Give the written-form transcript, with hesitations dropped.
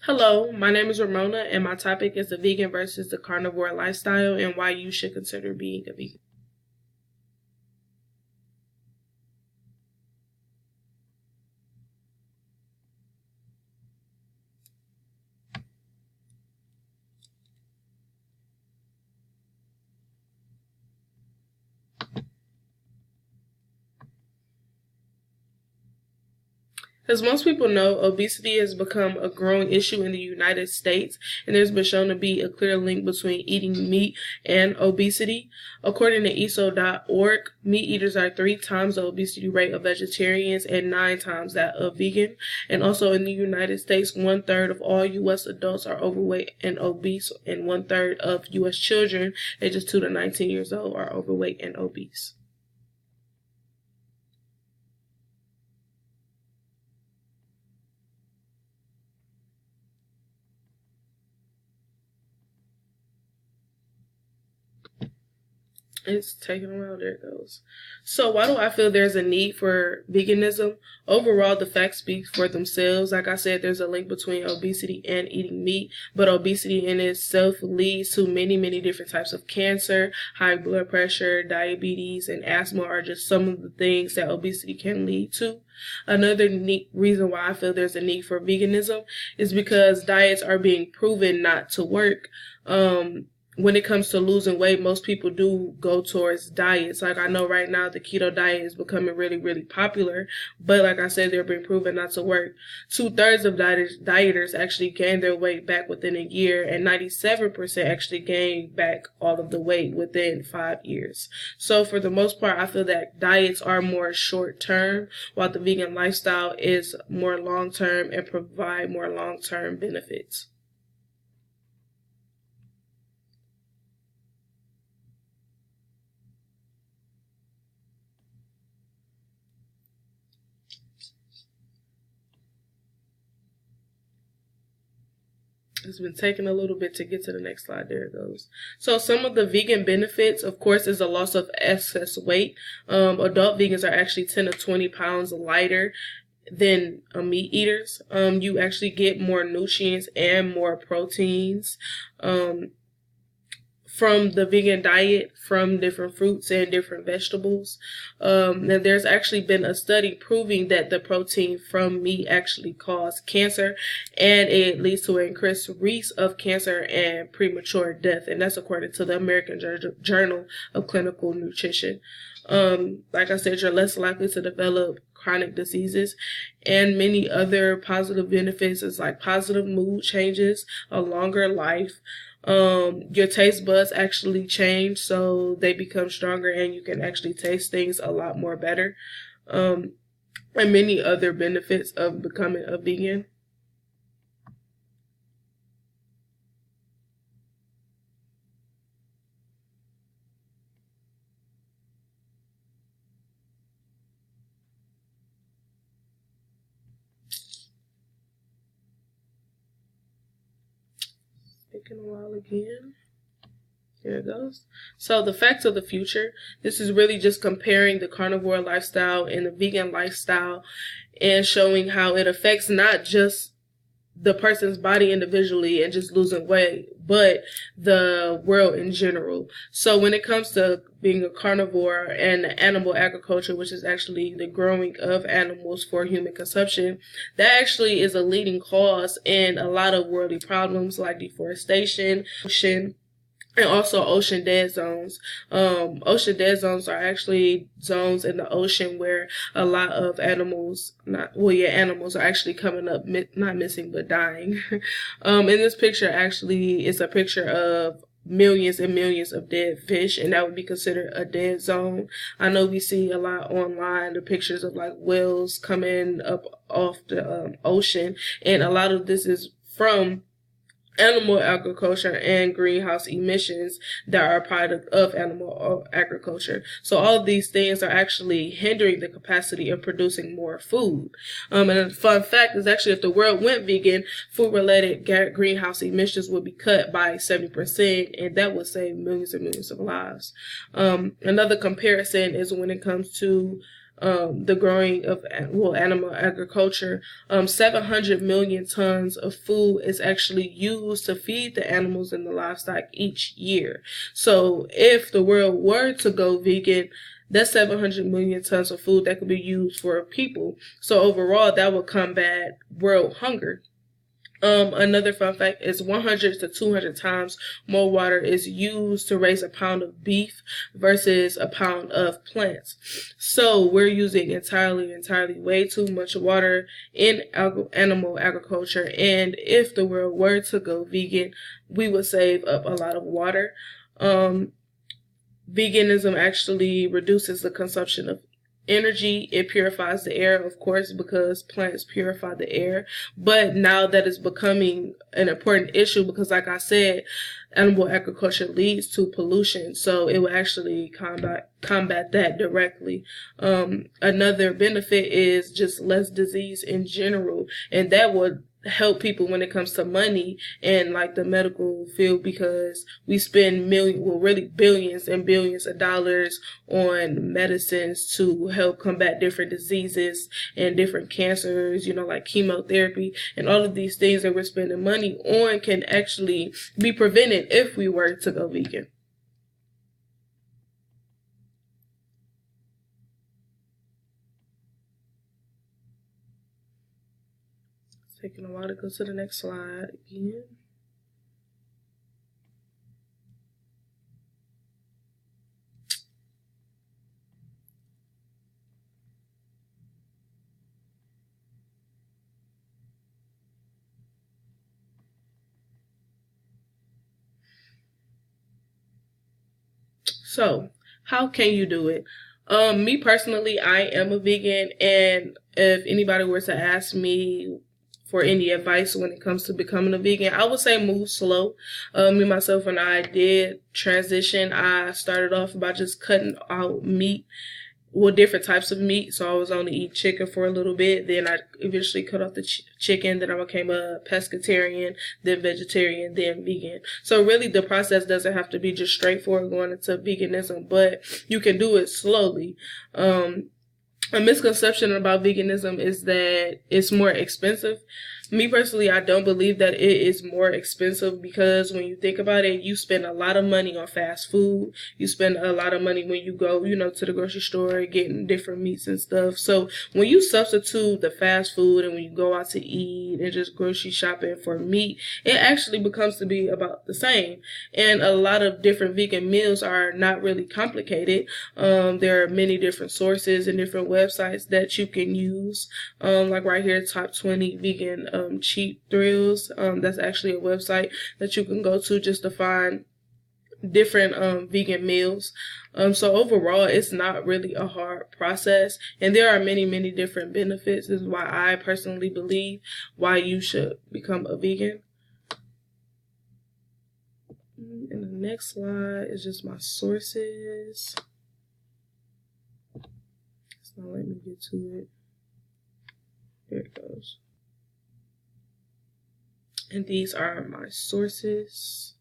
Hello, my name is Ramona, and my topic is the vegan versus the carnivore lifestyle and why you should consider being a vegan. As most people know, obesity has become a growing issue in the United States, and there's been shown to be a clear link between eating meat and obesity. According to ESO.org, meat eaters are 3 times the obesity rate of vegetarians and 9 times that of vegan. And also in the United States, 1/3 of all U.S. adults are overweight and obese, and 1/3 of U.S. children ages 2 to 19 years old are overweight and obese. It's taking a while. There it goes. So why do I feel there's a need for veganism? Overall, the facts speak for themselves. Like I said, there's a link between obesity and eating meat, but obesity in itself leads to many, many different types of cancer. High blood pressure, diabetes, and asthma are just some of the things that obesity can lead to. Another neat reason why I feel there's a need for veganism is because diets are being proven not to work. When it comes to losing weight, most people do go towards diets. Like I know right now the keto diet is becoming really, really popular, but like I said, they're being proven not to work. 2/3 of dieters actually gain their weight back within a year, and 97% actually gain back all of the weight within 5 years. So for the most part, I feel that diets are more short term, while the vegan lifestyle is more long term and provide more long term benefits. It's been taking a little bit to get to the next slide. There it goes. So some of the vegan benefits, of course, is a loss of excess weight. Adult vegans are actually 10 to 20 pounds lighter than meat eaters. You actually get more nutrients and more proteins. From the vegan diet, from different fruits and different vegetables. And there's actually been a study proving that the protein from meat actually causes cancer, and it leads to an increased risk of cancer and premature death. And that's according to the American Journal of Clinical Nutrition. Like I said, you're less likely to develop chronic diseases, and many other positive benefits is like positive mood changes, a longer life. Your taste buds actually change, so they become stronger and you can actually taste things a lot more better. And many other benefits of becoming a vegan. Taking a while again. There it goes. So the facts of the future. This is really just comparing the carnivore lifestyle and the vegan lifestyle and showing how it affects not just the person's body individually and just losing weight, but the world in general. So when it comes to being a carnivore and animal agriculture, which is actually the growing of animals for human consumption, that actually is a leading cause in a lot of worldly problems like deforestation, and also ocean dead zones. Ocean dead zones are actually zones in the ocean where a lot of animals, animals are actually coming up, not missing, but dying. In this picture actually is a picture of millions and millions of dead fish, and that would be considered a dead zone. I know we see a lot online, the pictures of like whales coming up off the ocean, and a lot of this is from animal agriculture and greenhouse emissions that are a product of animal agriculture. So all of these things are actually hindering the capacity of producing more food. And a fun fact is actually if the world went vegan, food-related greenhouse emissions would be cut by 70%, and that would save millions and millions of lives. Another comparison is when it comes to the growing of, well, animal agriculture, 700 million tons of food is actually used to feed the animals and the livestock each year. So if the world were to go vegan, that's 700 million tons of food that could be used for people. So overall, that would combat world hunger. Another fun fact is 100 to 200 times more water is used to raise a pound of beef versus a pound of plants. So we're using entirely way too much water in animal agriculture. And if the world were to go vegan, we would save up a lot of water. Veganism actually reduces the consumption of energy. It purifies the air, of course, because plants purify the air. But now that is becoming an important issue because, like I said, animal agriculture leads to pollution. So it will actually combat that directly. Another benefit is just less disease in general, and that would help people when it comes to money and like the medical field, because we spend billions and billions of dollars on medicines to help combat different diseases and different cancers, like chemotherapy, and all of these things that we're spending money on can actually be prevented if we were to go vegan. Taking a while to go to the next slide again. So, how can you do it? Me personally, I am a vegan, and if anybody were to ask me for any advice when it comes to becoming a vegan, I would say move slow. Me, myself, and I did transition. I started off by just cutting out meat, different types of meat. So I was only eating chicken for a little bit. Then I eventually cut off the chicken. Then I became a pescatarian, then vegetarian, then vegan. So really the process doesn't have to be just straightforward going into veganism, but you can do it slowly. A misconception about veganism is that it's more expensive. Me personally, I don't believe that it is more expensive, because when you think about it, you spend a lot of money on fast food. You spend a lot of money when you go, to the grocery store, getting different meats and stuff. So when you substitute the fast food and when you go out to eat and just grocery shopping for meat, it actually becomes to be about the same. And a lot of different vegan meals are not really complicated. There are many different sources and different websites that you can use. Like right here, Top 20 Vegan Cheap Thrills. That's actually a website that you can go to just to find different vegan meals. So overall, it's not really a hard process, and there are many different benefits. This is why I personally believe why you should become a vegan. And the next slide is just my sources. It's not letting me get to it. There it goes. And these are my sources.